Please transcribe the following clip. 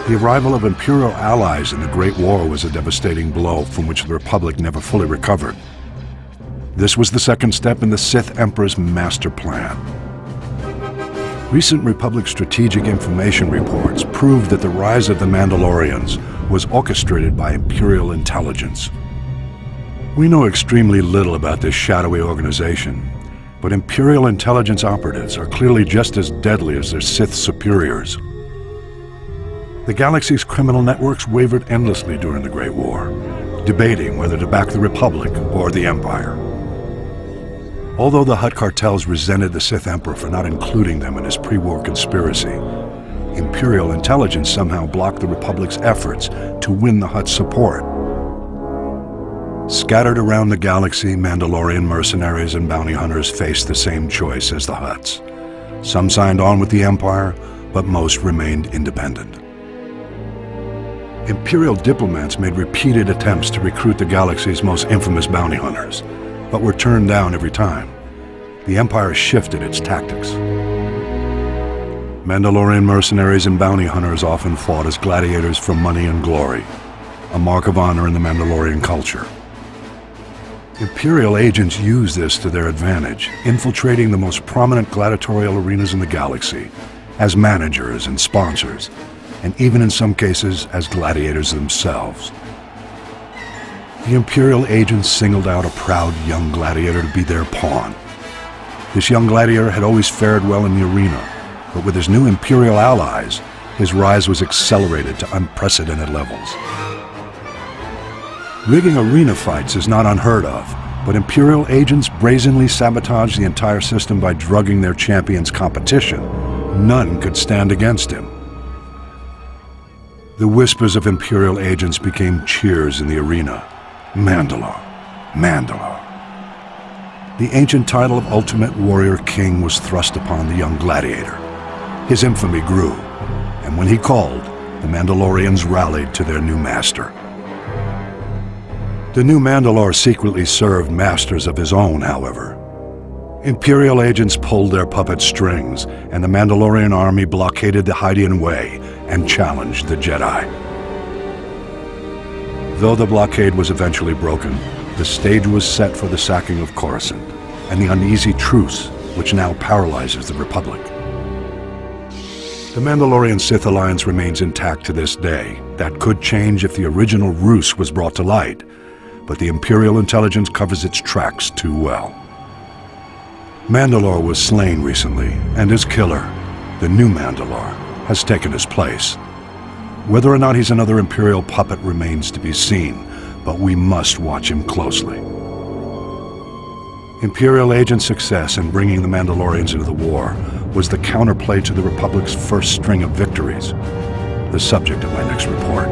The arrival of Imperial allies in the Great War was a devastating blow from which the Republic never fully recovered. This was the second step in the Sith Emperor's master plan. Recent Republic strategic information reports proved that the rise of the Mandalorians was orchestrated by Imperial intelligence. We know extremely little about this shadowy organization, but Imperial intelligence operatives are clearly just as deadly as their Sith superiors. The galaxy's criminal networks wavered endlessly during the Great War, debating whether to back the Republic or the Empire. Although the Hutt cartels resented the Sith Emperor for not including them in his pre-war conspiracy, Imperial intelligence somehow blocked the Republic's efforts to win the Hutt's support. Scattered around the galaxy, Mandalorian mercenaries and bounty hunters faced the same choice as the Hutts. Some signed on with the Empire, but most remained independent. Imperial diplomats made repeated attempts to recruit the galaxy's most infamous bounty hunters, but were turned down every time. The Empire shifted its tactics. Mandalorian mercenaries and bounty hunters often fought as gladiators for money and glory, a mark of honor in the Mandalorian culture. Imperial agents used this to their advantage, infiltrating the most prominent gladiatorial arenas in the galaxy, as managers and sponsors, and even in some cases as gladiators themselves. The Imperial agents singled out a proud young gladiator to be their pawn. This young gladiator had always fared well in the arena, but with his new Imperial allies, his rise was accelerated to unprecedented levels. Rigging arena fights is not unheard of, but Imperial agents brazenly sabotaged the entire system by drugging their champion's competition. None could stand against him. The whispers of Imperial agents became cheers in the arena. Mandalore, Mandalore. The ancient title of Ultimate Warrior King was thrust upon the young gladiator. His infamy grew, and when he called, the Mandalorians rallied to their new master. The new Mandalore secretly served masters of his own, however. Imperial agents pulled their puppet strings, and the Mandalorian army blockaded the Hydian Way and challenged the Jedi. Though the blockade was eventually broken, the stage was set for the sacking of Coruscant and the uneasy truce which now paralyzes the Republic. The Mandalorian Sith Alliance remains intact to this day. That could change if the original ruse was brought to light, but the Imperial intelligence covers its tracks too well. Mandalore was slain recently, and his killer, the new Mandalore, has taken his place. Whether or not he's another Imperial puppet remains to be seen, but we must watch him closely. Imperial agent success in bringing the Mandalorians into the war was the counterplay to the Republic's first string of victories, the subject of my next report.